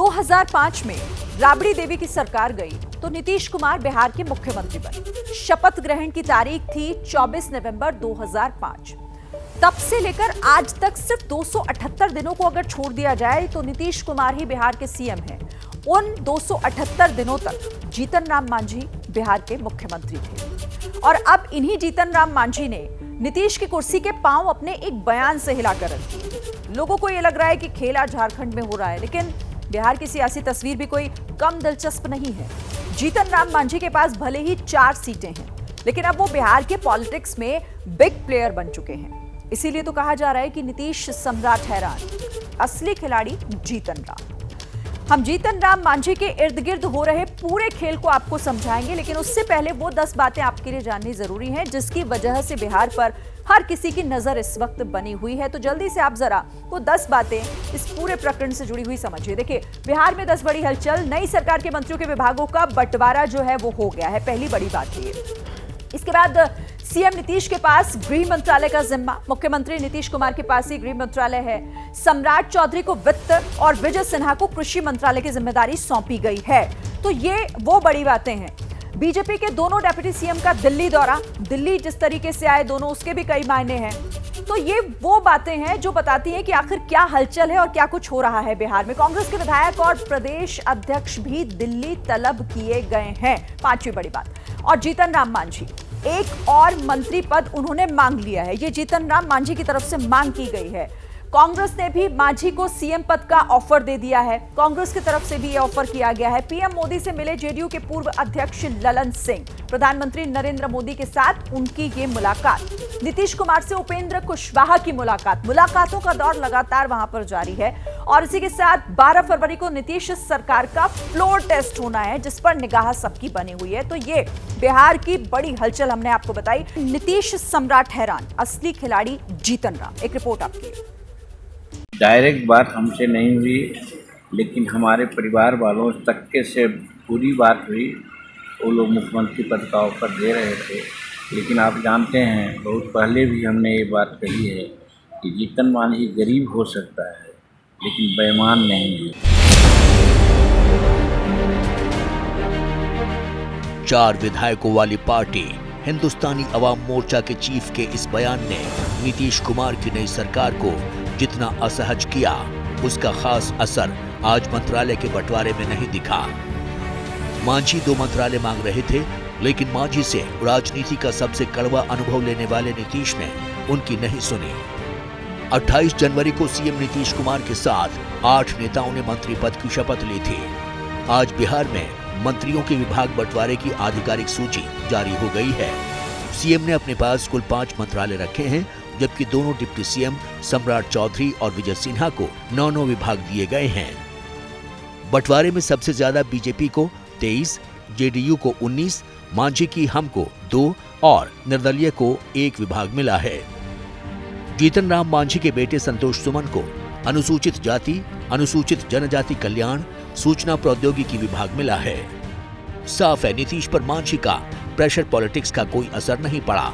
2005 में राबड़ी देवी की सरकार गई तो नीतीश कुमार बिहार के मुख्यमंत्री बने। शपथ ग्रहण की तारीख थी 24 नवंबर 2005। तब से लेकर आज तक सिर्फ 278 दिनों को अगर छोड़ दिया जाए तो नीतीश कुमार ही बिहार के सीएम हैं। उन 278 दिनों तक जीतन राम मांझी बिहार के मुख्यमंत्री थे और अब इन्हीं जीतन राम मांझी ने नीतीश की कुर्सी के पांव अपने एक बयान से हिलाकर रख दिए। लोगों को यह लग रहा है कि खेला झारखंड में हो रहा है, लेकिन बिहार की सियासी तस्वीर भी कोई कम दिलचस्प नहीं है। जीतन राम मांझी के पास भले ही 4 सीटें हैं, लेकिन अब वो बिहार के पॉलिटिक्स में बिग प्लेयर बन चुके हैं। इसीलिए तो कहा जा रहा है कि नीतीश सम्राट हैरान, असली खिलाड़ी जीतन राम। हम जीतन राम मांझी के इर्द गिर्द हो रहे पूरे खेल को आपको समझाएंगे, लेकिन उससे पहले वो 10 बातें आपके लिए जाननी जरूरी हैं जिसकी वजह से बिहार पर हर किसी की नजर इस वक्त बनी हुई है। तो जल्दी से आप जरा वो 10 बातें इस पूरे प्रकरण से जुड़ी हुई समझिए। देखिए, बिहार में 10 बड़ी हलचल, नई सरकार के मंत्रियों के विभागों का बंटवारा जो है वो हो गया है, पहली बड़ी बात है ये। इसके बाद सीएम नीतीश के पास गृह मंत्रालय का जिम्मा, मुख्यमंत्री नीतीश कुमार के पास ही गृह मंत्रालय है। सम्राट चौधरी को वित्त और विजय सिन्हा को कृषि मंत्रालय की जिम्मेदारी सौंपी गई है। तो ये वो बड़ी बातें हैं। बीजेपी के दोनों डेप्यूटी सीएम का दिल्ली दौरा, दिल्ली जिस तरीके से आए दोनों, उसके भी कई मायने हैं। तो ये वो बातें हैं जो बताती हैं कि आखिर क्या हलचल है और क्या कुछ हो रहा है बिहार में। कांग्रेस के विधायक और प्रदेश अध्यक्ष भी दिल्ली तलब किए गए हैं, 5वीं बड़ी बात। और जीतन राम मांझी, एक और मंत्री पद उन्होंने मांग लिया है। ये जीतन राम मांझी की तरफ से मांग की गई है। कांग्रेस ने भी मांझी को सीएम पद का ऑफर दे दिया है। कांग्रेस की तरफ से भी यह ऑफर किया गया है। पीएम मोदी से मिले जेडीयू के पूर्व अध्यक्ष ललन सिंह, प्रधानमंत्री नरेंद्र मोदी के साथ उनकी ये मुलाकात, नीतीश कुमार से उपेंद्र कुशवाहा की मुलाकात, मुलाकातों का दौर लगातार वहां पर जारी है। और इसी के साथ 12 फरवरी को नीतीश सरकार का फ्लोर टेस्ट होना है, जिस पर निगाह सबकी बनी हुई है। तो ये बिहार की बड़ी हलचल हमने आपको बताई। नीतीश सम्राट हैरान, असली खिलाड़ी जीतन राम। एक रिपोर्ट आपकी। डायरेक्ट बात हमसे नहीं हुई, लेकिन हमारे परिवार वालों तक के से पूरी बात हुई। वो लोग मुख्यमंत्री पद का ऑफर दे रहे थे, लेकिन आप जानते हैं बहुत पहले भी हमने ये बात कही है कि जीतन मांझी गरीब हो सकता है लेकिन बेईमान नहीं है। 4 विधायकों वाली पार्टी हिंदुस्तानी अवाम मोर्चा के चीफ के इस बयान ने नीतीश कुमार की नई सरकार को जितना असहज किया, उसका खास असर आज मंत्रालय के बंटवारे में नहीं दिखा। मांझी 2 मंत्रालय मांग रहे थे, लेकिन मांझी से राजनीति का सबसे कड़वा अनुभव लेने वाले नीतीश ने उनकी नहीं सुनी। 28 जनवरी को सीएम नीतीश कुमार के साथ 8 नेताओं ने मंत्री पद की शपथ ली थी। आज बिहार में मंत्रियों के विभाग बंटवारे की आधिकारिक सूची जारी हो गई है। सीएम ने अपने पास कुल 5 मंत्रालय रखे हैं, जबकि दोनों डिप्टी सीएम सम्राट चौधरी और विजय सिन्हा को 9 विभाग दिए गए हैं। बंटवारे में सबसे ज्यादा बीजेपी को 23, जेडीयू को 19, मांझी की हमको 2 और निर्दलीय को 1 विभाग मिला है। जीतन राम मांझी के बेटे संतोष सुमन को अनुसूचित जाति, अनुसूचित जनजाति कल्याण, सूचना प्रौद्योगिकी विभाग मिला है। साफ है, नीतीश पर मांझी का प्रेशर पॉलिटिक्स का कोई असर नहीं पड़ा,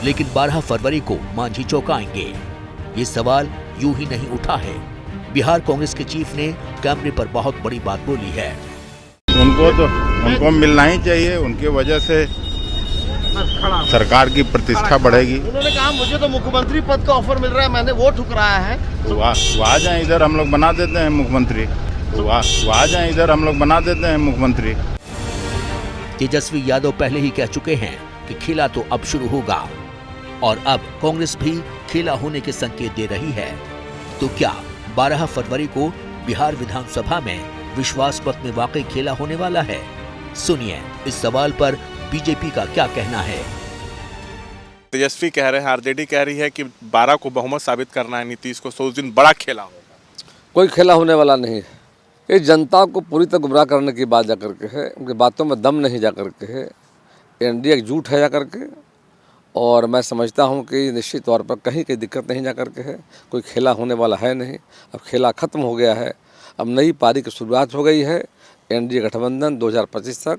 लेकिन 12 फरवरी को मांझी चौंकाएंगे, ये सवाल यूं ही नहीं उठा है। बिहार कांग्रेस के चीफ ने कैमरे पर बहुत बड़ी बात बोली है। उनको मिलना ही चाहिए, उनकी वजह से सरकार की प्रतिष्ठा बढ़ेगी। उन्होंने कहा मुझे तो मुख्यमंत्री पद का ऑफर मिल रहा है, मैंने वो ठुकराया है। तो आ जाए इधर, हम लोग बना देते हैं मुख्यमंत्री। तो आ जाए इधर, हम लोग बना देते हैं मुख्यमंत्री। तेजस्वी यादव पहले ही कह चुके हैं कि खेला तो अब शुरू होगा, और अब कांग्रेस भी खेला होने के संकेत दे रही है। तो क्या 12 फरवरी को बिहार विधानसभा में विश्वास मत में वाकई खेला होने वाला है? सुनिए, इस सवाल पर बीजेपी का क्या कहना है। तेजस्वी कह रहे हैं, आरजेडी कह रही है कि 12 को बहुमत साबित करना है नीतीश को, तो उस दिन बड़ा खेला होगा। कोई खेला होने वाला नहीं है। ये जनता को पूरी तरह गुमराह करने की बात जाकर के है, उनकी बातों में दम नहीं जाकर के है। एनडीए एकजुट है जाकर के, और मैं समझता हूं कि निश्चित तौर पर कहीं कोई दिक्कत नहीं जाकर के है। कोई खेला होने वाला है नहीं। अब खेला खत्म हो गया है, अब नई पारी की शुरुआत हो गई है। एनडीए गठबंधन 2025 तक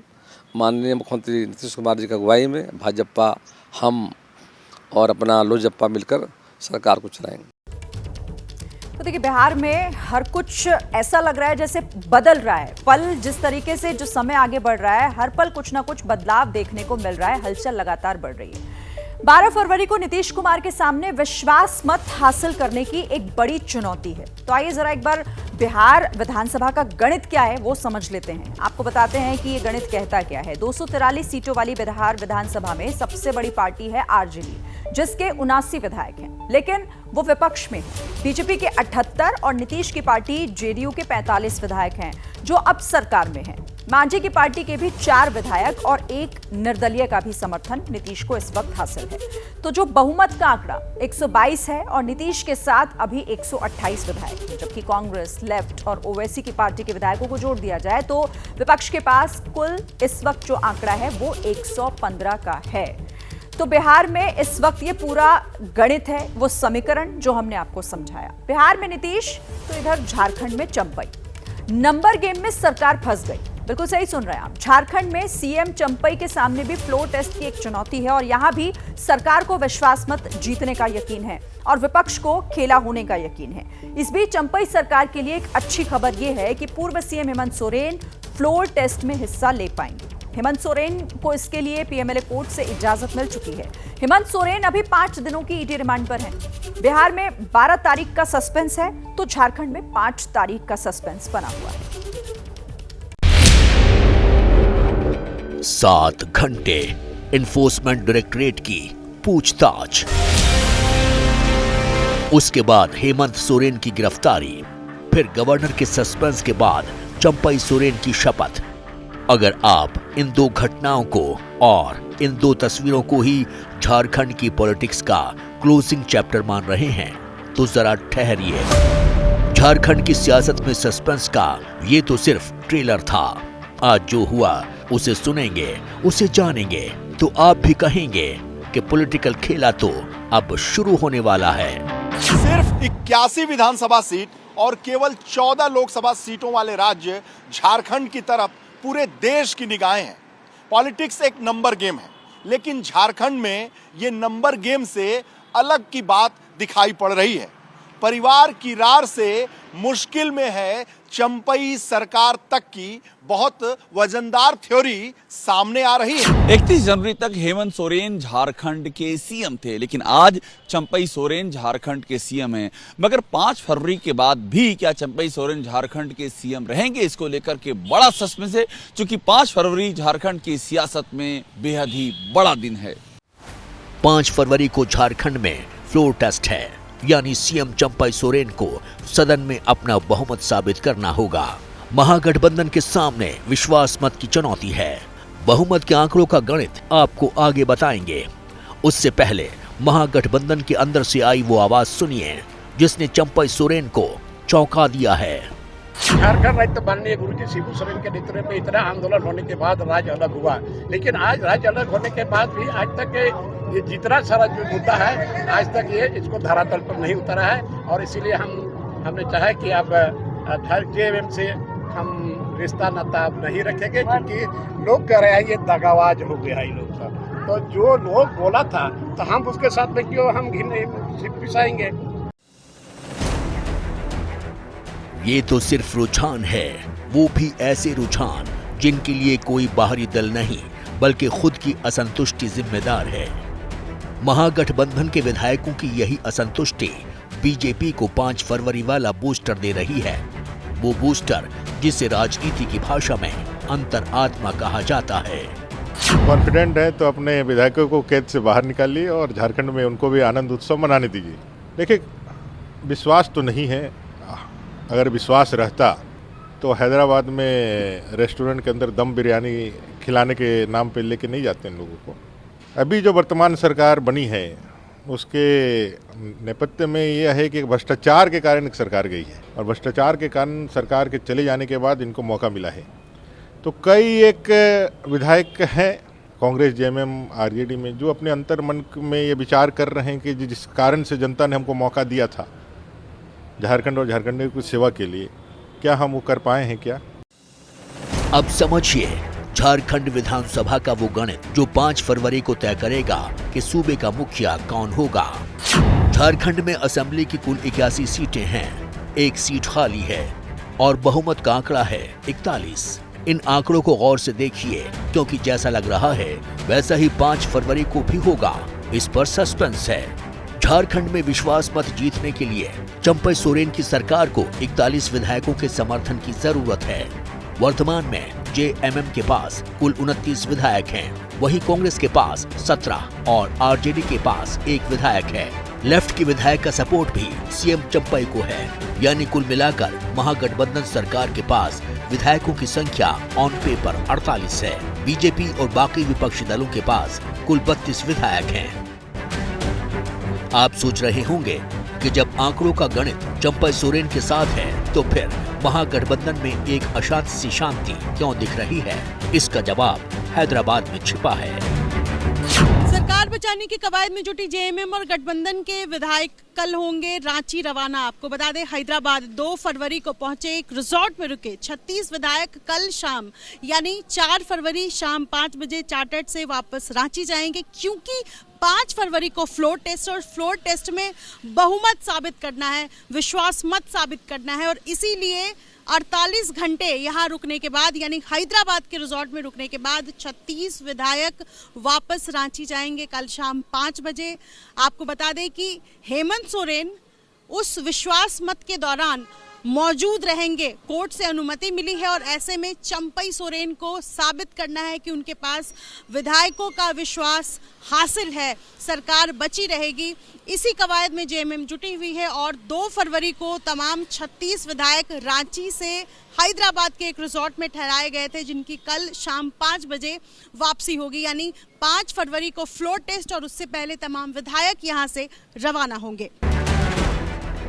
माननीय मुख्यमंत्री नीतीश कुमार जी की अगुवाई में भाजपा, हम और अपना लोजपा मिलकर सरकार को चलाएंगे। तो देखिए, बिहार में हर कुछ ऐसा लग रहा है जैसे बदल रहा है। पल जिस तरीके से जो समय आगे बढ़ रहा है, हर पल कुछ ना कुछ बदलाव देखने को मिल रहा है, हलचल लगातार बढ़ रही है। 12 फरवरी को नीतीश कुमार के सामने विश्वास मत हासिल करने की एक बड़ी चुनौती है। तो आइए जरा एक बार बिहार विधानसभा का गणित क्या है वो समझ लेते हैं। आपको बताते हैं कि ये गणित कहता क्या है। 243 सीटों वाली बिहार विधानसभा में सबसे बड़ी पार्टी है आरजेडी, जिसके 79 विधायक हैं, लेकिन वो विपक्ष में है। बीजेपी के 78 और नीतीश की पार्टी जेडीयू के 45 विधायक हैं, जो अब सरकार में हैं। मांझी की पार्टी के भी 4 विधायक और 1 निर्दलीय का भी समर्थन नीतीश को इस वक्त हासिल है। तो जो बहुमत का आंकड़ा 122 है और नीतीश के साथ अभी 128 विधायक हैं, जबकि कांग्रेस, लेफ्ट और ओवैसी की पार्टी के विधायकों को जोड़ दिया जाए तो विपक्ष के पास कुल इस वक्त जो आंकड़ा है वो 115 का है। तो बिहार में इस वक्त ये पूरा गणित है, वो समीकरण जो हमने आपको समझाया। बिहार में नीतीश तो इधर झारखंड में चंपई। नंबर गेम में सरकार फंस गई। बिल्कुल सही सुन रहे हैं आप। झारखंड में सीएम चंपई के सामने भी फ्लोर टेस्ट की एक चुनौती है और यहां भी सरकार को विश्वास मत जीतने का यकीन है और विपक्ष को खेला होने का यकीन है। इस बीच चंपई सरकार के लिए एक अच्छी खबर यह है कि पूर्व CM Hemant Soren floor test में हिस्सा ले पाएंगे। हेमंत सोरेन को इसके लिए पीएमएलए कोर्ट से इजाजत मिल चुकी है। हेमंत सोरेन अभी 5 दिनों की ईडी रिमांड पर हैं। बिहार में 12 तारीख का सस्पेंस है तो झारखंड में 5 तारीख का सस्पेंस बना हुआ है। 7 घंटे एनफोर्समेंट डायरेक्टरेट की पूछताछ, उसके बाद हेमंत सोरेन की गिरफ्तारी, फिर गवर्नर के सस्पेंस के बाद चंपई सोरेन की शपथ। अगर आप इन 2 घटनाओं को और इन 2 तस्वीरों को ही झारखंड की पॉलिटिक्स का क्लोजिंग चैप्टर मान रहे हैं तो जरा ठहरिए। झारखंड की सियासत में सस्पेंस का ये तो सिर्फ ट्रेलर था। आज जो हुआ उसे सुनेंगे, उसे जानेंगे तो आप भी कहेंगे कि पॉलिटिकल खेला तो अब शुरू होने वाला है। सिर्फ 81 विधानसभा सीट और केवल 14 लोकसभा सीटों वाले राज्य झारखंड की तरफ पूरे देश की निगाहें हैं। पॉलिटिक्स एक नंबर गेम है, लेकिन झारखंड में ये नंबर गेम से अलग की बात दिखाई पड़ रही है। परिवार की रार से मुश्किल में है चंपई सरकार तक की बहुत वजनदार थ्योरी सामने आ रही है। 31 जनवरी तक हेमंत सोरेन झारखंड के सीएम थे, लेकिन आज चंपई सोरेन झारखंड के सीएम हैं। मगर 5 फरवरी के बाद भी क्या चंपई सोरेन झारखंड के सीएम रहेंगे, इसको लेकर के बड़ा सस्पेंस है, क्योंकि 5 फरवरी झारखंड की सियासत में बेहद ही बड़ा दिन है। 5 फरवरी को झारखंड में फ्लोर टेस्ट है, यानी सीएम चंपई सोरेन को सदन में अपना बहुमत साबित करना होगा। महागठबंधन के सामने विश्वास मत की चुनौती है। बहुमत के आंकड़ों का गणित आपको आगे बताएंगे। उससे पहले महागठबंधन के अंदर से आई वो आवाज सुनिए जिसने चंपई सोरेन को चौंका दिया है। झारखंड राज्य तो माननीय गुरुजी शिबू सोरेन के नेतृत्व में इतना आंदोलन होने के बाद राज्य अलग हुआ, लेकिन आज राज्य अलग होने के बाद भी आज तक ये जितना सारा जो मुद्दा है आज तक ये इसको धरातल पर नहीं उतरा है। और इसीलिए हमने चाहा कि अब जेएमएम से हम रिश्ता नाता नहीं रखेंगे, क्योंकि लोग कह रहे हैं ये दगाबाज हो गया इन लोग सब। तो जो लोग बोला था तो हम उसके साथ में क्यों हम पिसाएंगे। ये तो सिर्फ रुझान है, वो भी ऐसे रुझान जिनके लिए कोई बाहरी दल नहीं बल्कि खुद की असंतुष्टि जिम्मेदार है। महागठबंधन के विधायकों की यही असंतुष्टि बीजेपी को 5 फरवरी वाला बूस्टर दे रही है। वो बूस्टर जिसे राजनीति की भाषा में अंतरात्मा कहा जाता है। कॉन्फिडेंट है तो अपने विधायकों को कैद से बाहर निकालिए और झारखंड में उनको भी आनंद उत्सव मनाने दीजिए। देखिए, विश्वास तो नहीं है। अगर विश्वास रहता तो हैदराबाद में रेस्टोरेंट के अंदर दम बिरयानी खिलाने के नाम पे लेके नहीं जाते इन लोगों को। अभी जो वर्तमान सरकार बनी है उसके नेपथ्य में यह है कि भ्रष्टाचार के कारण एक सरकार गई है और भ्रष्टाचार के कारण सरकार के चले जाने के बाद इनको मौका मिला है। तो कई एक विधायक हैं कांग्रेस, जेएमएम, आरजेडी में जो अपने अंतर मन में ये विचार कर रहे हैं कि जिस कारण से जनता ने हमको मौका दिया था झारखंड और झारखंड की सेवा के लिए, क्या हम वो कर पाए हैं क्या? अब समझिए झारखंड विधानसभा का वो गणित जो 5 फरवरी को तय करेगा कि सूबे का मुखिया कौन होगा। झारखंड में असेंबली की कुल 81 सीटें हैं, एक सीट खाली है और बहुमत का आंकड़ा है 41। इन आंकड़ों को गौर से देखिए, क्योंकि जैसा लग रहा है वैसा ही 5 फरवरी को भी होगा। इस पर सस्पेंस है। झारखंड में विश्वास मत जीतने के लिए चंपई सोरेन की सरकार को 41 विधायकों के समर्थन की जरूरत है। वर्तमान में जेएमएम के पास कुल 29 विधायक हैं, वहीं कांग्रेस के पास 17 और आरजेडी के पास 1 विधायक है। लेफ्ट की विधायक का सपोर्ट भी सीएम चंपई को है, यानी कुल मिलाकर महागठबंधन सरकार के पास विधायकों की संख्या ऑन पेपर 48 है। बीजेपी और बाकी विपक्षी दलों के पास कुल 32 विधायक हैं। आप सोच रहे होंगे कि जब आंकड़ों का गणित चंपई सोरेन के साथ है तो फिर महागठबंधन में एक अशांत सी शांति क्यों दिख रही है? इसका जवाब हैदराबाद में छिपा है। सरकार बचाने की कवायद में जुटी जेएमएम और गठबंधन के विधायक कल होंगे रांची रवाना। आपको बता दें, हैदराबाद 2 फरवरी को पहुंचे, एक रिजॉर्ट में रुके। 36 विधायक कल शाम यानी 4 फरवरी शाम 5 बजे चार्टर्ड से वापस रांची जाएंगे, क्योंकि 5 फरवरी को फ्लोर टेस्ट और फ्लोर टेस्ट में बहुमत साबित करना है, विश्वास मत साबित करना है। और इसीलिए 48 घंटे यहाँ रुकने के बाद यानी हैदराबाद के रिजॉर्ट में रुकने के बाद 36 विधायक वापस रांची जाएंगे कल शाम 5 बजे। आपको बता दें कि हेमंत सोरेन उस विश्वास मत के दौरान मौजूद रहेंगे। कोर्ट से अनुमति मिली है और ऐसे में चंपई सोरेन को साबित करना है कि उनके पास विधायकों का विश्वास हासिल है, सरकार बची रहेगी। इसी कवायद में जेएमएम जुटी हुई है और 2 फरवरी को तमाम 36 विधायक रांची से हैदराबाद के एक रिजॉर्ट में ठहराए गए थे, जिनकी कल शाम 5 बजे वापसी होगी। यानी 5 फरवरी को फ्लोर टेस्ट और उससे पहले तमाम विधायक यहां से रवाना होंगे।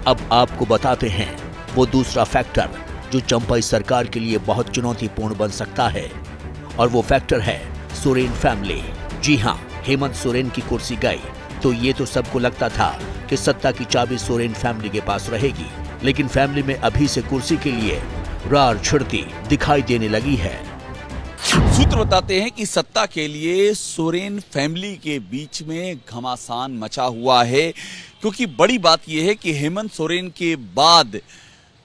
अब आपको बताते हैं वो दूसरा फैक्टर जो चंपई सरकार के लिए बहुत चुनौतीपूर्ण बन सकता है, और वो फैक्टर है सोरेन फैमिली। जी हाँ, हेमंत सोरेन की कुर्सी गई तो ये तो सबको लगता था कि सत्ता की चाबी सोरेन फैमिली के पास रहेगी, लेकिन फैमिली में अभी से कुर्सी के लिए रार छिड़ती दिखाई देने लगी है। सूत्र बताते हैं कि सत्ता के लिए सोरेन फैमिली के बीच में घमासान मचा हुआ है, क्योंकि बड़ी बात यह है कि हेमंत सोरेन के बाद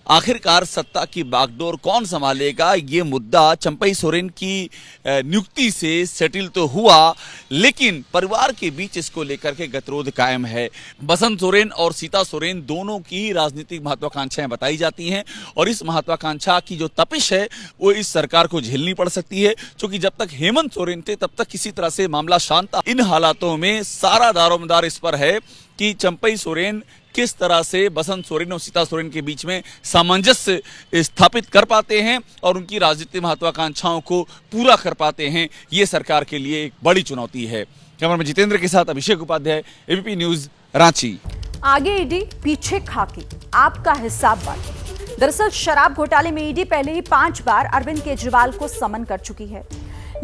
आखिरकार सत्ता की बागडोर कौन संभालेगा, ये मुद्दा चंपई सोरेन की नियुक्ति से सेटल तो हुआ, लेकिन परिवार के बीच इसको लेकर के गतिरोध कायम है। बसंत सोरेन और सीता सोरेन दोनों की राजनीतिक महत्वाकांक्षाएं बताई जाती हैं और इस महत्वाकांक्षा की जो तपिश है वो इस सरकार को झेलनी पड़ सकती है, क्योंकि जब तक हेमंत सोरेन थे तब तक किसी तरह से मामला शांत था। इन हालातों में सारा दारोमदार इस पर है कि चंपई सोरेन किस तरह से बसंत सोरेन और सीता सोरेन के बीच में सामंजस्य स्थापित कर पाते हैं और उनकी राजनीतिक महत्वाकांक्षाओं को पूरा कर पाते हैं। ये सरकार के लिए एक बड़ी चुनौती है। कैमरा में जितेंद्र के साथ अभिषेक उपाध्याय, एबीपी न्यूज, रांची। आगे ईडी, पीछे खाकी, आपका हिसाब बांटे। दरअसल शराब घोटाले में ईडी पहले ही 5 बार अरविंद केजरीवाल को समन कर चुकी है,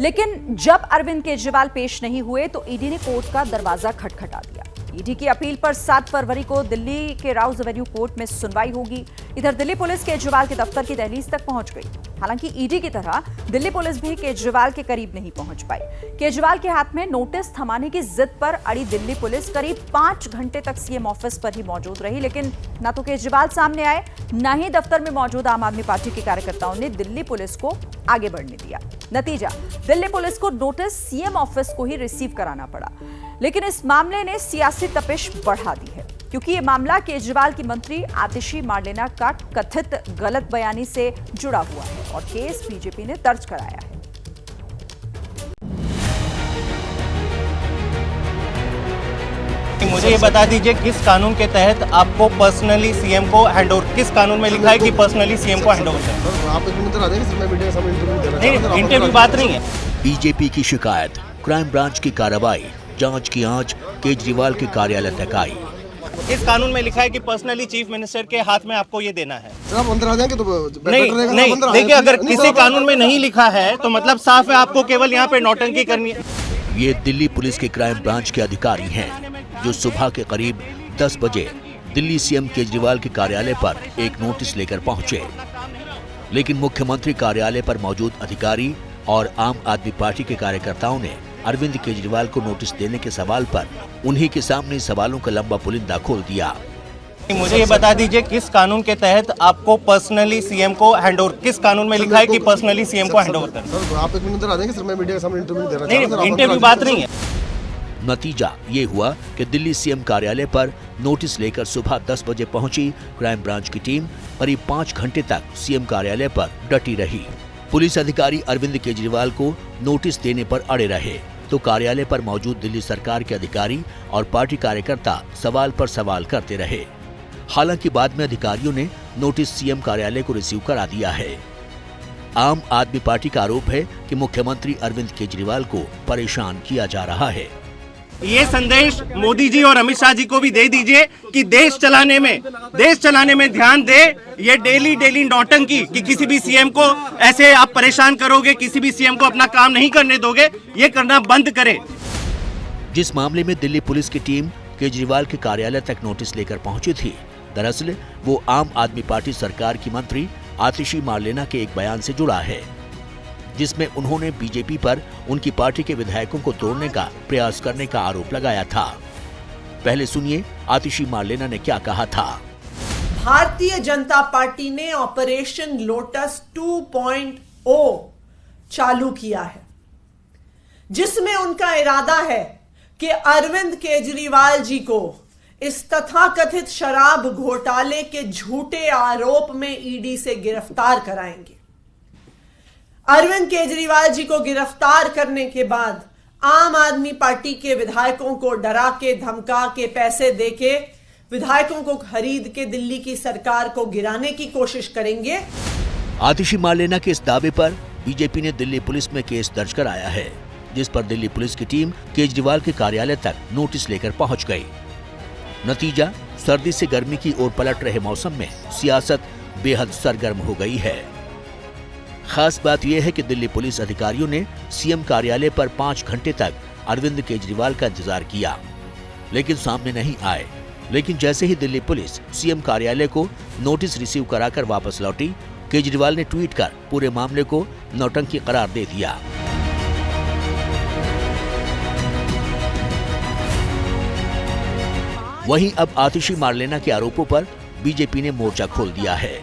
लेकिन जब अरविंद केजरीवाल पेश नहीं हुए तो ईडी ने कोर्ट का दरवाजा खटखटा दिया। ईडी की अपील पर 7 फरवरी को दिल्ली के राउज एवेन्यू कोर्ट में सुनवाई होगी। इधर दिल्ली पुलिस केजरीवाल के दफ्तर की दहलीज तक पहुंच गई। हालांकि ईडी की तरह दिल्ली पुलिस भी केजरीवाल के करीब नहीं पहुंच पाई। केजरीवाल के हाथ में नोटिस थमाने की जिद पर अड़ी दिल्ली पुलिस करीब 5 घंटे तक सीएम ऑफिस पर ही मौजूद रही, लेकिन न तो केजरीवाल सामने आए, न ही दफ्तर में मौजूद आम आदमी पार्टी के कार्यकर्ताओं ने दिल्ली पुलिस को आगे बढ़ने दिया। नतीजा, दिल्ली पुलिस को नोटिस सीएम ऑफिस को ही रिसीव कराना पड़ा। लेकिन इस मामले ने सियासी तपिश बढ़ा दी है, क्योंकि ये मामला केजरीवाल की मंत्री आतिशी मार्लेना का कथित गलत बयानी से जुड़ा हुआ है और केस बीजेपी ने दर्ज कराया है। मुझे ये बता दीजिए, किस कानून के तहत आपको पर्सनली सीएम को हैंडओवर, किस कानून में लिखा है कि पर्सनली सीएम को हैंडओवर नहीं, इंटरव्यू बात नहीं है। बीजेपी की शिकायत, क्राइम ब्रांच की कार्रवाई, जांच की आंच, केजरीवाल के कार्यालय तक आई। इस कानून में लिखा है कि पर्सनली चीफ मिनिस्टर के हाथ में आपको ये देना है। आप अंदर आ जाएंगे तो नहीं, देखिए, अगर किसी कानून में नहीं लिखा है तो मतलब साफ है आपको केवल यहाँ पे नौटंकी करनी है। ये दिल्ली पुलिस के क्राइम ब्रांच के अधिकारी हैं, जो सुबह के करीब 10 बजे दिल्ली सीएम केजरीवाल के कार्यालय पर एक नोटिस लेकर पहुंचे, लेकिन मुख्यमंत्री कार्यालय पर मौजूद अधिकारी और आम आदमी पार्टी के कार्यकर्ताओं ने अरविंद केजरीवाल को नोटिस देने के सवाल पर उन्हीं के सामने सवालों का लंबा पुलिंदा खोल दिया। मुझे ये बता दीजिए किस कानून के तहत आपको पर्सनली सीएम को हैंडओवर, किस कानून में लिखा है कि पर्सनली सीएम को हैंडओवर करना? सर आप 1 मिनट अंदर आ जाएंगे सर, मैं मीडिया के सामने इंटरव्यू दे रहा नहीं, इंटरव्यू बात नहीं है। नतीजा ये हुआ कि दिल्ली सीएम कार्यालय पर नोटिस लेकर सुबह 10 बजे पहुंची क्राइम ब्रांच की टीम करीब 5 घंटे तक सीएम कार्यालय पर डटी रही। पुलिस अधिकारी अरविंद केजरीवाल को नोटिस देने पर अड़े रहे तो कार्यालय पर मौजूद दिल्ली सरकार के अधिकारी और पार्टी कार्यकर्ता सवाल पर सवाल करते रहे। हालांकि बाद में अधिकारियों ने नोटिस सीएम कार्यालय को रिसीव करा दिया है। आम आदमी पार्टी का आरोप है कि मुख्यमंत्री अरविंद केजरीवाल को परेशान किया जा रहा है। ये संदेश मोदी जी और अमित शाह जी को भी दे दीजिए कि देश चलाने में ध्यान दे। ये डेली नौटंकी कि किसी भी सीएम को ऐसे आप परेशान करोगे, किसी भी सीएम को अपना काम नहीं करने दोगे, ये करना बंद करें। जिस मामले में दिल्ली पुलिस की टीम केजरीवाल के कार्यालय तक नोटिस लेकर पहुंची थी, दरअसल वो आम आदमी पार्टी सरकार की मंत्री आतिशी मार्लेना के एक बयान से जुड़ा है, जिसमें उन्होंने बीजेपी पर उनकी पार्टी के विधायकों को तोड़ने का प्रयास करने का आरोप लगाया था। पहले सुनिए आतिशी मार्लेना ने क्या कहा था। भारतीय जनता पार्टी ने ऑपरेशन लोटस 2.0 चालू किया है, जिसमें उनका इरादा है कि अरविंद केजरीवाल जी को इस तथाकथित शराब घोटाले के झूठे आरोप में ईडी से गिरफ्तार कराएंगे। अरविंद केजरीवाल जी को गिरफ्तार करने के बाद आम आदमी पार्टी के विधायकों को डरा के, धमका के, पैसे देके विधायकों को खरीद के दिल्ली की सरकार को गिराने की कोशिश करेंगे। आतिशी मार्लेना के इस दावे पर बीजेपी ने दिल्ली पुलिस में केस दर्ज कराया है, जिस पर दिल्ली पुलिस की टीम केजरीवाल के कार्यालय तक नोटिस लेकर पहुंच गई। नतीजा, सर्दी से गर्मी की ओर पलट रहे मौसम में सियासत बेहद सरगर्म हो गई है। खास बात यह है कि दिल्ली पुलिस अधिकारियों ने सीएम कार्यालय पर 5 घंटे तक अरविंद केजरीवाल का इंतजार किया, लेकिन सामने नहीं आए। लेकिन जैसे ही दिल्ली पुलिस सीएम कार्यालय को नोटिस रिसीव कराकर वापस लौटी, केजरीवाल ने ट्वीट कर पूरे मामले को नौटंकी करार दे दिया। वहीं अब आतिशी मार्लेना के आरोपों पर बीजेपी ने मोर्चा खोल दिया है।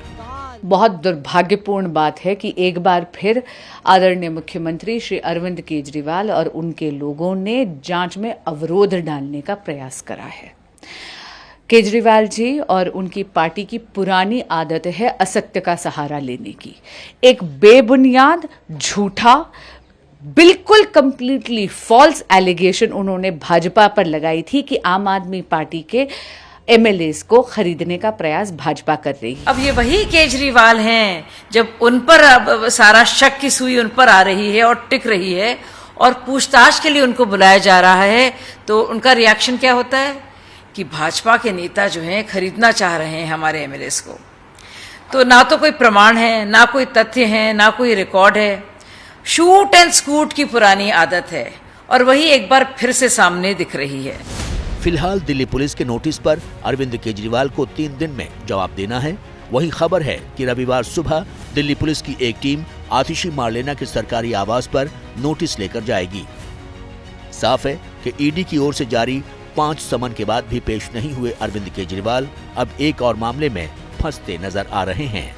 बहुत दुर्भाग्यपूर्ण बात है कि एक बार फिर आदरणीय मुख्यमंत्री श्री अरविंद केजरीवाल और उनके लोगों ने जांच में अवरोध डालने का प्रयास करा है। केजरीवाल जी और उनकी पार्टी की पुरानी आदत है असत्य का सहारा लेने की। एक बेबुनियाद, झूठा, बिल्कुल कंप्लीटली फॉल्स एलिगेशन उन्होंने भाजपा पर लगाई थी कि आम आदमी पार्टी के एमएलएस को खरीदने का प्रयास भाजपा कर रही है। अब ये वही केजरीवाल हैं, जब उन पर अब सारा शक की सुई उन पर आ रही है और टिक रही है और पूछताछ के लिए उनको बुलाया जा रहा है, तो उनका रिएक्शन क्या होता है कि भाजपा के नेता जो हैं खरीदना चाह रहे हैं हमारे एमएलएस को। तो ना तो कोई प्रमाण है, ना कोई तथ्य है, ना कोई रिकॉर्ड है। शूट एंड स्कूट की पुरानी आदत है और वही एक बार फिर से सामने दिख रही है। फिलहाल दिल्ली पुलिस के नोटिस पर अरविंद केजरीवाल को 3 दिन में जवाब देना है। वहीं खबर है कि रविवार सुबह दिल्ली पुलिस की एक टीम आतिशी मार्लेना के सरकारी आवास पर नोटिस लेकर जाएगी। साफ है कि ईडी की ओर से जारी 5 समन के बाद भी पेश नहीं हुए अरविंद केजरीवाल अब एक और मामले में फंसते नजर आ रहे हैं।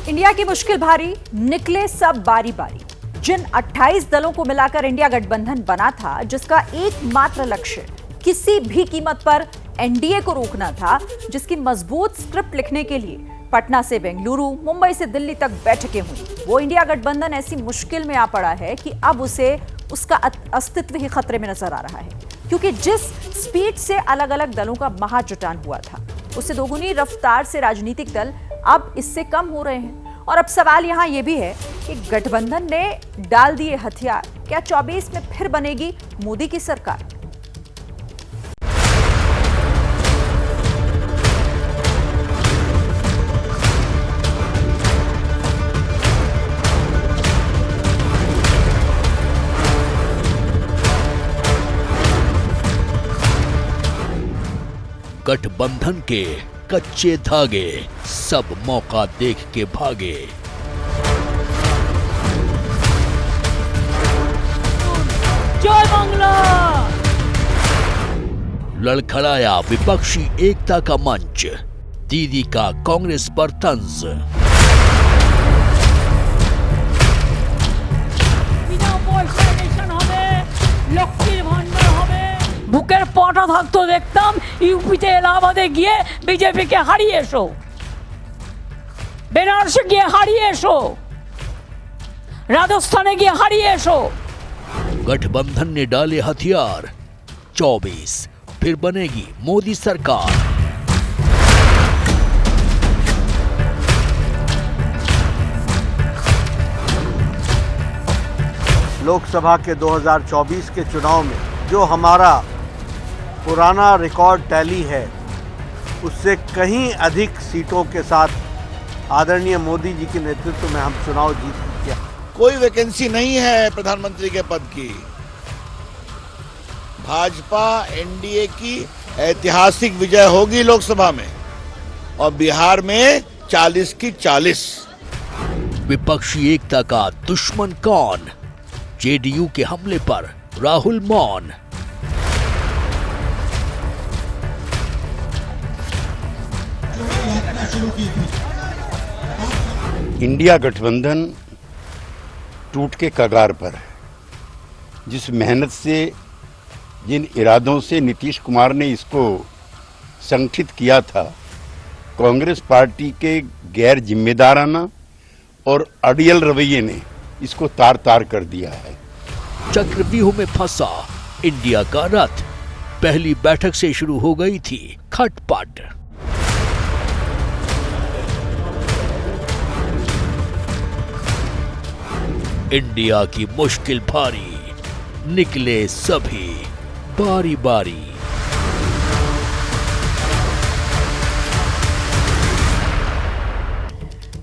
इंडिया की मुश्किल भारी, निकले सब बारी बारी। जिन 28 दलों को मिलाकर इंडिया गठबंधन बना था, जिसका एकमात्र लक्ष्य किसी भी कीमत पर एनडीए को रोकना था, जिसकी मजबूत स्क्रिप्ट लिखने के लिए पटना से बेंगलुरु, मुंबई से दिल्ली तक बैठकें हुई, वो इंडिया गठबंधन ऐसी मुश्किल में आ पड़ा है कि अब उसे उसका अस्तित्व ही खतरे में नजर आ रहा है। क्योंकि जिस स्पीड से अलग अलग दलों का महाजुटान हुआ था, उससे दोगुनी रफ्तार से राजनीतिक दल अब इससे कम हो रहे हैं। और अब सवाल यहाँ ये भी है कि गठबंधन ने डाल दिए हथियार, क्या 24 में फिर बनेगी मोदी की सरकार? गठबंधन के कच्चे धागे सब मौका देख के भागे। जय बांग्ला। लड़खड़ाया विपक्षी एकता का मंच, दीदी का कांग्रेस पर तंज। বুকের পটা থাকতো দেখতাম ইউপিতে এলাহাবাদে গিয়ে বিজেপিকে হারিয়ে এসো, বেনারসে গিয়ে হারিয়ে এসো, राजस्थान की हारिए शो। गठबंधन ने डाले हथियार, 24 फिर बनेगी मोदी सरकार। लोकसभा के 2024 के चुनाव में जो हमारा पुराना रिकॉर्ड टैली है उससे कहीं अधिक सीटों के साथ आदरणीय मोदी जी के नेतृत्व में हम चुनाव जीत गया। कोई वैकेंसी नहीं है प्रधानमंत्री के पद की। भाजपा एनडीए की ऐतिहासिक विजय होगी लोकसभा में और बिहार में 40 की 40। विपक्षी एकता का दुश्मन कौन? जेडीयू के हमले पर राहुल मौन। इंडिया गठबंधन टूट के कगार पर है। जिस मेहनत से, जिन इरादों से नीतीश कुमार ने इसको संगठित किया था, कांग्रेस पार्टी के गैर जिम्मेदाराना और अड़ियल रवैये ने इसको तार तार कर दिया है। चक्रव्यूह में फंसा इंडिया का रथ, पहली बैठक से शुरू हो गई थी खटपट। इंडिया की मुश्किल भारी, निकले सभी बारी बारी।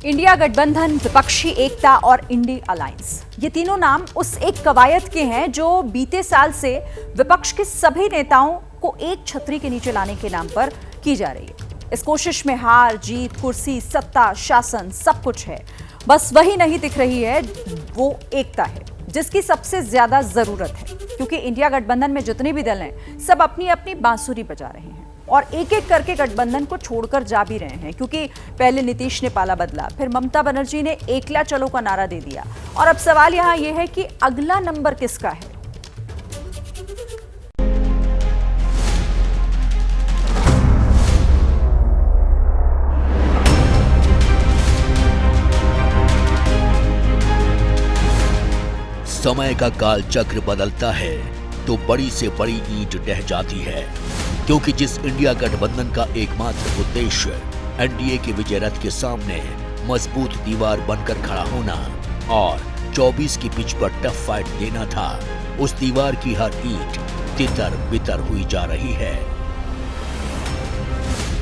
इंडिया गठबंधन, विपक्षी एकता और इंडी अलायंस, ये तीनों नाम उस एक कवायद के हैं जो बीते साल से विपक्ष के सभी नेताओं को एक छतरी के नीचे लाने के नाम पर की जा रही है। इस कोशिश में हार जीत, कुर्सी, सत्ता, शासन सब कुछ है, बस वही नहीं दिख रही है, वो एकता है जिसकी सबसे ज्यादा जरूरत है। क्योंकि इंडिया गठबंधन में जितने भी दल हैं सब अपनी अपनी बांसुरी बजा रहे हैं और एक एक करके गठबंधन को छोड़कर जा भी रहे हैं। क्योंकि पहले नीतीश ने पाला बदला, फिर ममता बनर्जी ने एकला चलो का नारा दे दिया और अब सवाल यहां यह है कि अगला नंबर किसका है। समय का काल चक्र बदलता है तो बड़ी से बड़ी ईंट ढह जाती है, क्योंकि जिस इंडिया गठबंधन का एकमात्र उद्देश्य एनडीए के विजय रथ के सामने मजबूत दीवार बनकर खड़ा होना और 24 की पिच पर टफ फाइट देना था, उस दीवार की हर ईंट तितर बितर हुई जा रही है।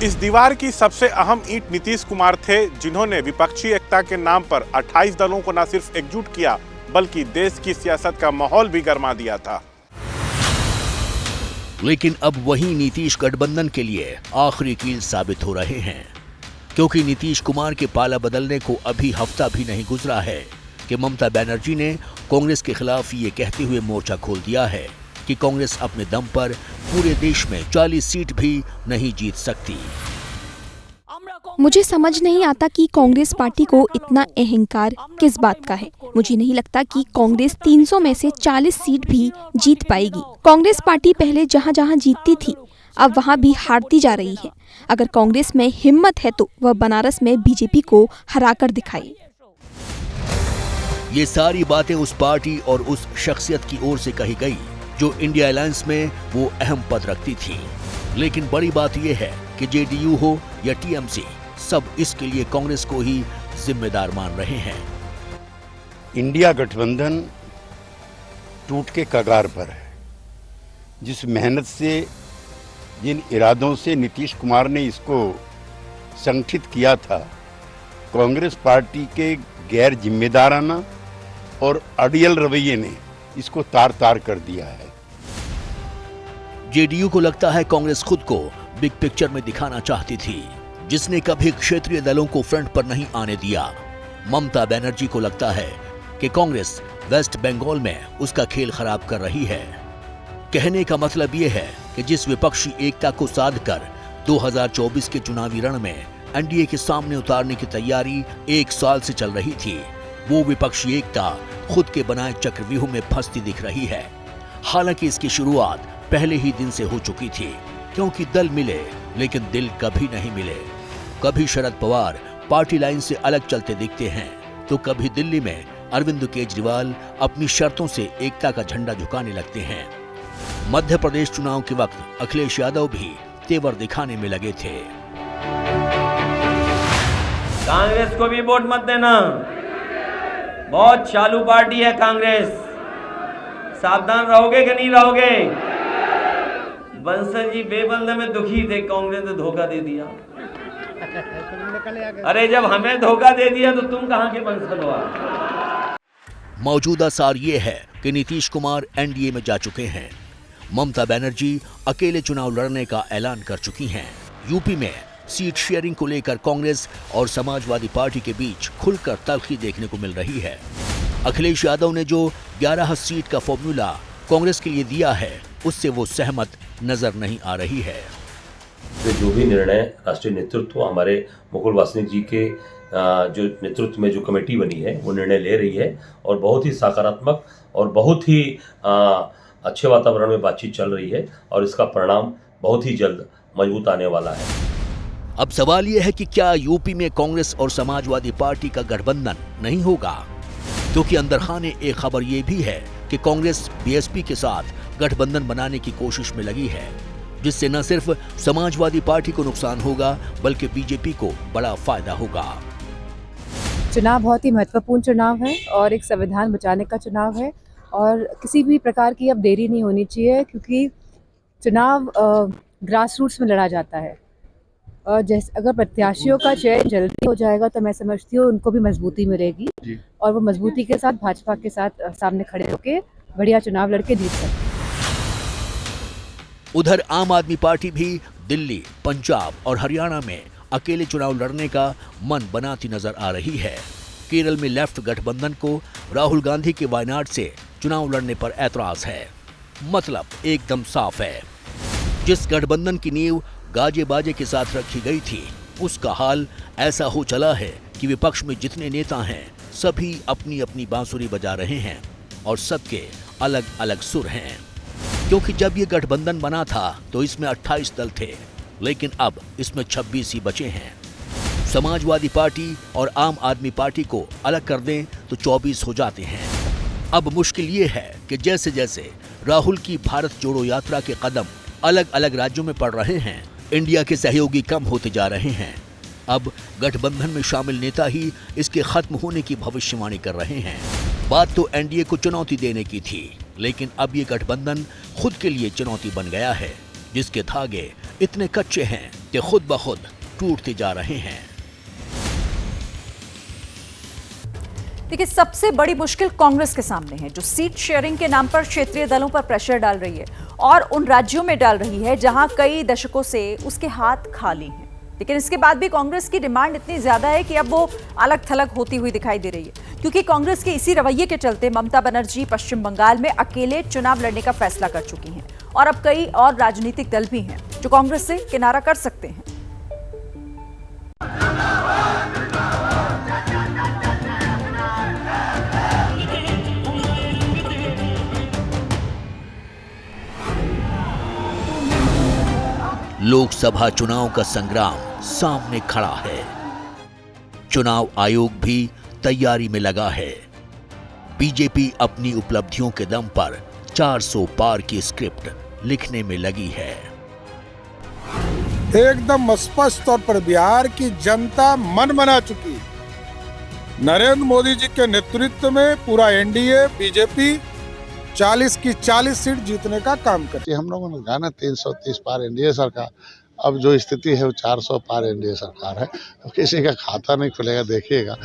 इस दीवार की सबसे अहम ईंट नीतीश कुमार थे, जिन्होंने विपक्षी एकता के नाम पर 28 दलों को न सिर्फ एकजुट किया बल्कि देश की सियासत का माहौल भी गरमा दिया था। लेकिन अब वही नीतीश गठबंधन के लिए आखिरी कील साबित हो रहे हैं, क्योंकि नीतीश कुमार के पाला बदलने को अभी हफ्ता भी नहीं गुजरा है कि ममता बनर्जी ने कांग्रेस के खिलाफ ये कहते हुए मोर्चा खोल दिया है कि कांग्रेस अपने दम पर पूरे देश में 40 सीट भी नहीं जीत सकती। मुझे समझ नहीं आता कि कांग्रेस पार्टी को इतना अहंकार किस बात का है। मुझे नहीं लगता कि कांग्रेस 300 में से 40 सीट भी जीत पाएगी। कांग्रेस पार्टी पहले जहां जहां जीतती थी अब वहां भी हारती जा रही है। अगर कांग्रेस में हिम्मत है तो वह बनारस में बीजेपी को हराकर दिखाए। ये सारी बातें उस पार्टी और उस शख्सियत की ओर से कही गई जो इंडिया अलायंस में वो अहम पद रखती थी। लेकिन बड़ी बात यह है कि जेडीयू हो या टीएमसी, सब इसके लिए कांग्रेस को ही जिम्मेदार मान रहे हैं। इंडिया गठबंधन टूट के कगार पर है। जिस मेहनत से, जिन इरादों से नीतीश कुमार ने इसको संगठित किया था, कांग्रेस पार्टी के गैर जिम्मेदाराना और अड़ियल रवैये ने इसको तार तार कर दिया है। जेडीयू को लगता है कांग्रेस खुद को बिग पिक्चर में दिखाना चाहती थी, जिसने कभी क्षेत्रीय दलों को फ्रंट पर नहीं आने दिया। ममता बनर्जी को लगता है कि कांग्रेस वेस्ट बंगाल में उसका खेल खराब कर रही है। कहने का मतलब ये है कि जिस विपक्षी एकता को साध कर 2024 के चुनावी रण में एनडीए के सामने उतारने की तैयारी 1 साल से चल रही थी, वो विपक्षी एकता खुद के बनाए चक्रव्यूह में फंसती दिख रही है। हालांकि इसकी शुरुआत पहले ही दिन से हो चुकी थी, क्योंकि दल मिले लेकिन दिल कभी नहीं मिले। कभी शरद पवार पार्टी लाइन से अलग चलते दिखते हैं, तो कभी दिल्ली में अरविंद केजरीवाल अपनी शर्तों से एकता का झंडा झुकाने लगते हैं। मध्य प्रदेश चुनाव के वक्त अखिलेश यादव भी तेवर दिखाने में लगे थे। कांग्रेस को भी वोट मत देना, बहुत चालू पार्टी है कांग्रेस, सावधान रहोगे कि नहीं रहोगे? बंसल जी बेबंदे में दुखी थे, कांग्रेस ने धोखा दे दिया। अरे जब हमें धोखा दे दिया तो तुम कहां के बंसल हो? मौजूदा सार ये है कि नीतीश कुमार एनडीए में जा चुके हैं। ममता बनर्जी अकेले चुनाव लड़ने का ऐलान कर चुकी हैं। यूपी में सीट शेयरिंग को लेकर कांग्रेस और समाजवादी पार्टी के बीच खुलकर तल्खी देखने को मिल रही है। अखिलेश यादव ने जो 11 सीट का फॉर्मूला कांग्रेस के लिए दिया है, उससे वो सहमत नजर नहीं आ रही है। जो भी निर्णय राष्ट्रीय नेतृत्व हमारे मुकुल वासनिक जी के जो नेतृत्व में जो कमेटी बनी है वो निर्णय ले रही है, और बहुत ही सकारात्मक और बहुत ही अच्छे वातावरण में बातचीत चल रही है, और इसका परिणाम बहुत ही जल्द मजबूत आने वाला है। अब सवाल यह है कि क्या यूपी में कांग्रेस और समाजवादी पार्टी का गठबंधन नहीं होगा? क्योंकि अंदरखाने एक खबर ये भी है कि कांग्रेस बीएसपी के साथ गठबंधन बनाने की कोशिश में लगी है, जिससे न सिर्फ समाजवादी पार्टी को नुकसान होगा बल्कि बीजेपी को बड़ा फायदा होगा। चुनाव बहुत ही महत्वपूर्ण चुनाव है और एक संविधान बचाने का चुनाव है, और किसी भी प्रकार की अब देरी नहीं होनी चाहिए, क्योंकि चुनाव ग्रास रूट्स में लड़ा जाता है। और जैसे अगर प्रत्याशियों का चयन जल्दी हो जाएगा तो मैं समझती हूँ उनको भी मजबूती मिलेगी, और वो मजबूती के साथ भाजपा के साथ सामने खड़े होकर बढ़िया चुनाव लड़के जीत सकते। उधर आम आदमी पार्टी भी दिल्ली, पंजाब और हरियाणा में अकेले चुनाव लड़ने का मन बनाती नजर आ रही है। केरल में लेफ्ट गठबंधन को राहुल गांधी के वायनाड से चुनाव लड़ने पर ऐतराज है। मतलब एकदम साफ है, जिस गठबंधन की नींव गाजे बाजे के साथ रखी गई थी, उसका हाल ऐसा हो चला है कि विपक्ष में जितने नेता हैं सभी अपनी अपनी बांसुरी बजा रहे हैं, और सबके अलग अलग सुर हैं। क्योंकि जब ये गठबंधन बना था तो इसमें 28 दल थे, लेकिन अब इसमें 26 ही बचे हैं। समाजवादी पार्टी और आम आदमी पार्टी को अलग कर दें तो 24 हो जाते हैं। अब मुश्किल ये है कि जैसे जैसे राहुल की भारत जोड़ो यात्रा के कदम अलग अलग राज्यों में पड़ रहे हैं, इंडिया के सहयोगी कम होते जा रहे हैं। अब गठबंधन में शामिल नेता ही इसके खत्म होने की भविष्यवाणी कर रहे हैं। बात तो एनडीए को चुनौती देने की थी, लेकिन अब ये गठबंधन खुद के लिए चुनौती बन गया है, जिसके धागे इतने कच्चे हैं कि खुद ब खुद टूटते जा रहे हैं। देखिए, सबसे बड़ी मुश्किल कांग्रेस के सामने है, जो सीट शेयरिंग के नाम पर क्षेत्रीय दलों पर प्रेशर डाल रही है और उन राज्यों में डाल रही है जहां कई दशकों से उसके हाथ खाली हैं। लेकिन इसके बाद भी कांग्रेस की डिमांड इतनी ज्यादा है कि अब वो अलग थलग होती हुई दिखाई दे रही है, क्योंकि कांग्रेस के इसी रवैये के चलते ममता बनर्जी पश्चिम बंगाल में अकेले चुनाव लड़ने का फैसला कर चुकी हैं, और अब कई और राजनीतिक दल भी हैं जो कांग्रेस से किनारा कर सकते हैं। लोकसभा चुनाव का संग्राम सामने खड़ा है। चुनाव आयोग भी तैयारी में लगा है। बीजेपी अपनी उपलब्धियों के दम पर 400 पार की स्क्रिप्ट लिखने में लगी है। एकदम स्पष्ट तौर पर बिहार की जनता मन बना चुकी। नरेंद्र मोदी जी के नेतृत्व में पूरा एनडीए बीजेपी 40 की 40 सीट जीतने का काम करती है। हम लोगों ने कहा ना 330 पार एनडीए सरकार, अब जो स्थिति है वो 400 पार एनडीए सरकार है। अब किसी का खाता नहीं खुलेगा, देखिएगा।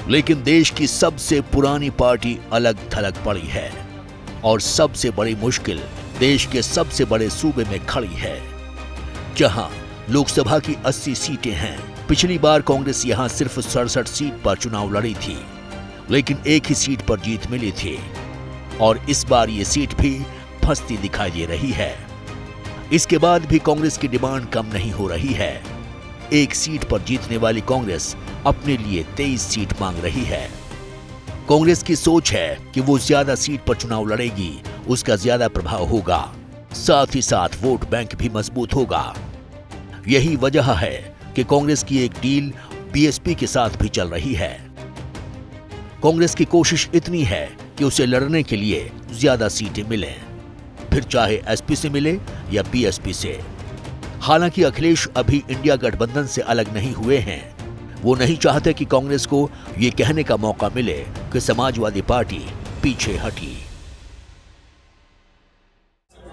लेकिन देश की सबसे पुरानी पार्टी अलग थलग पड़ी है, और सबसे बड़ी मुश्किल देश के सबसे बड़े सूबे में खड़ी है, जहां लोकसभा की 80 सीटें हैं। पिछली बार कांग्रेस यहां सिर्फ 67 सीट पर चुनाव लड़ी थी, लेकिन एक ही सीट पर जीत मिली थी, और इस बार ये सीट भी फंसती दिखाई दे रही है। इसके बाद भी कांग्रेस की डिमांड कम नहीं हो रही है। एक सीट पर जीतने वाली कांग्रेस अपने लिए 23 सीट मांग रही है। कांग्रेस की सोच है कि वो ज्यादा सीट पर चुनाव लड़ेगी, उसका ज्यादा प्रभाव होगा, साथ ही साथ वोट बैंक भी मजबूत होगा। यही वजह है कि कांग्रेस की एक डील बीएसपी के साथ भी चल रही है। कांग्रेस की कोशिश इतनी है कि उसे लड़ने के लिए ज्यादा सीटें मिलें, फिर चाहे एसपी से मिले या बीएसपी से। हालांकि अखिलेश अभी इंडिया गठबंधन से अलग नहीं हुए हैं। वो नहीं चाहते कि कांग्रेस को ये कहने का मौका मिले कि समाजवादी पार्टी पीछे हटी।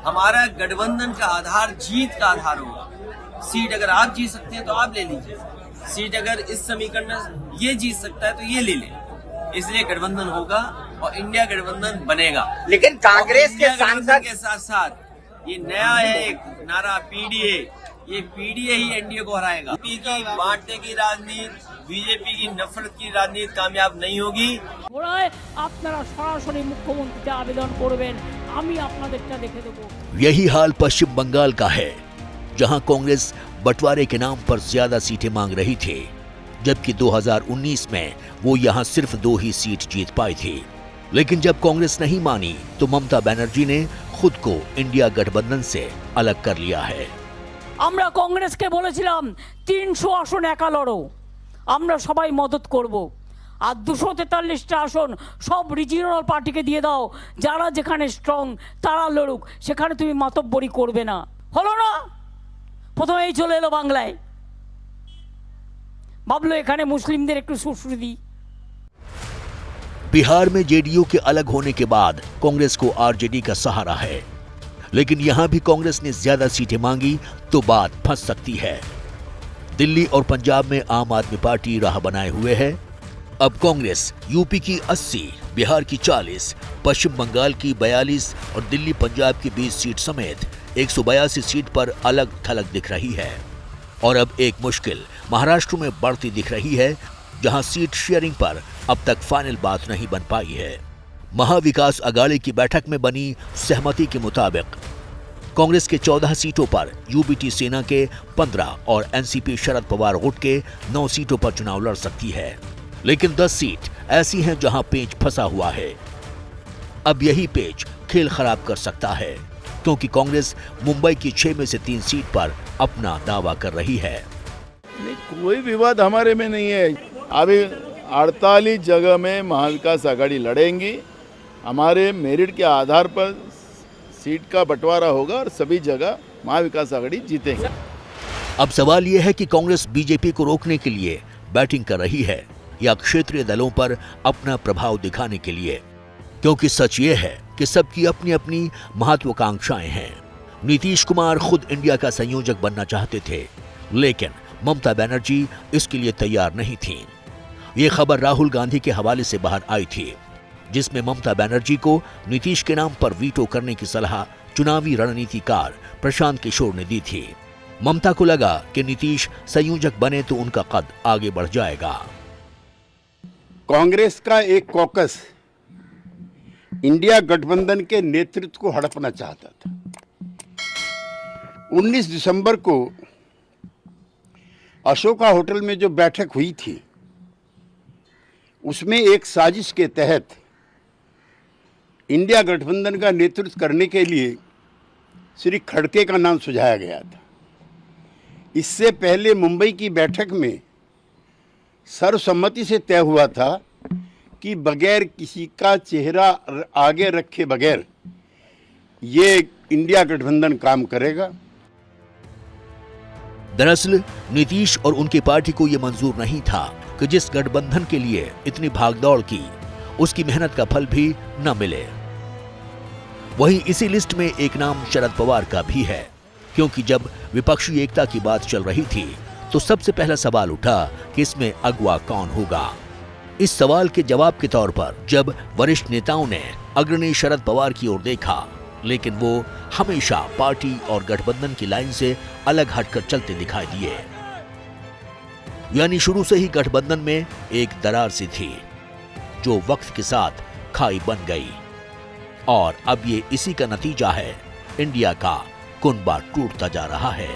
हमारा गठबंधन का आधार जीत का आधार होगा। सीट अगर आप जीत सकते हैं तो आप ले लीजिए, सीट अगर इस समीकरण में ये जीत सकता है तो ये ले लें। इसलिए गठबंधन होगा और इंडिया गठबंधन बनेगा। लेकिन कांग्रेस के सांसद के साथ साथ ये नया है एक नारा पीडीए, ये पीडीए ही एनडीए को हराएगा। बीजेपी की बांटने की राजनीति, बीजेपी की नफरत की राजनीति कामयाब नहीं होगी। আপনারা সরাসরি মুখ্যমন্ত্রীতে আবেদন করবেন, আমি আপনাদেরটা দেখে দেব। यही हाल पश्चिम बंगाल का है, जहां कांग्रेस बंटवारे के नाम पर ज्यादा सीटें मांग रही थी, जबकि 2019 में वो यहां सिर्फ 2 ही सीट जीत पाई थी। लेकिन जब कांग्रेस नहीं मानी तो ममता बनर्जी ने खुद को इंडिया गठबंधन से अलग कर लिया है। আমরা কংগ্রেসকে বলেছিলাম 300 আসন একা লড়ো, আমরা সবাই মদত করব, আর 243টা আসন সব রিজিওনাল পার্টিকে দিয়ে দাও, যারা যেখানে স্ট্রং তারা লড়ুক, সেখানে তুমি মাতব্বরি করবে না। হলো না? প্রথমেই চলে এলো বাংলায়, ভাবলো এখানে মুসলিমদের একটু সুশ্রী দিই। बिहार में जेडीयू के अलग होने के बाद कांग्रेस को आरजेडी का सहारा है, लेकिन यहां भी कांग्रेस ने ज्यादा सीटें मांगी तो बात फंस सकती है। दिल्ली और पंजाब में आम आदमी पार्टी राह बनाए हुए है। अब कांग्रेस यूपी की 80, बिहार की 40, पश्चिम बंगाल की 42 और दिल्ली पंजाब की 20 सीट समेत 182 सीट पर अलग थलग दिख रही है। और अब एक मुश्किल महाराष्ट्र में बढ़ती दिख रही है, जहां सीट शेयरिंग पर अब तक फाइनल बात नहीं बन पाई है। महाविकास अघाड़ी की बैठक में बनी सहमति के मुताबिक कांग्रेस के 14 सीटों पर यूबीटी सेना के 15 और एनसीपी शरद पवार गुट के 9 सीटों पर चुनाव लड़ सकती है। लेकिन 10 सीट ऐसी हैं जहां पेच फंसा हुआ है। अब यही पेच खेल खराब कर सकता है, क्योंकि कांग्रेस मुंबई की 6 में से 3 सीट पर अपना दावा कर रही है। नहीं, कोई विवाद हमारे में नहीं है। अभी 48 जगह में महाविकास आघाड़ी लड़ेंगी। हमारे मेरिट के आधार पर सीट का बंटवारा होगा और सभी जगह महाविकास आघाड़ी जीतेंगे। अब सवाल यह है कि कांग्रेस बीजेपी को रोकने के लिए बैटिंग कर रही है या क्षेत्रीय दलों पर अपना प्रभाव दिखाने के लिए, क्योंकि सच ये है कि सबकी अपनी अपनी महत्वाकांक्षाएं हैं। नीतीश कुमार खुद इंडिया का संयोजक बनना चाहते थे, लेकिन ममता बनर्जी इसके लिए तैयार नहीं थी। ये खबर राहुल गांधी के हवाले से बाहर आई थी, जिसमें ममता बनर्जी को नीतीश के नाम पर वीटो करने की सलाह चुनावी रणनीतिकार प्रशांत किशोर ने दी थी। ममता को लगा कि नीतीश संयोजक बने तो उनका कद आगे बढ़ जाएगा। कांग्रेस का एक कॉकस इंडिया गठबंधन के नेतृत्व को हड़पना चाहता था। 19 दिसंबर को अशोका होटल में जो बैठक हुई थी, उसमें एक साजिश के तहत इंडिया गठबंधन का नेतृत्व करने के लिए श्री खड़गे का नाम सुझाया गया था। इससे पहले मुंबई की बैठक में सर्वसम्मति से तय हुआ था कि बगैर किसी का चेहरा आगे रखे बगैर ये इंडिया गठबंधन काम करेगा। दरअसल नीतीश और उनकी पार्टी को यह मंजूर नहीं था कि जिस गठबंधन के लिए इतनी भागदौड़ की, उसकी मेहनत का फल भी न मिले। वहीं इसी लिस्ट में एक नाम शरद पवार का भी है, क्योंकि जब विपक्षी एकता की बात चल रही थी तो सबसे पहला सवाल उठा कि इसमें अगवा कौन होगा। इस सवाल के जवाब के तौर पर जब वरिष्ठ नेताओं ने अग्रणी शरद पवार की ओर देखा, लेकिन वो हमेशा पार्टी और गठबंधन की लाइन से अलग हटकर चलते दिखाई दिए। यानी शुरू से ही गठबंधन में एक दरार सी थी, जो वक्त के साथ खाई बन गई। और अब ये इसी का नतीजा है, इंडिया का कुनबा टूटता जा रहा है।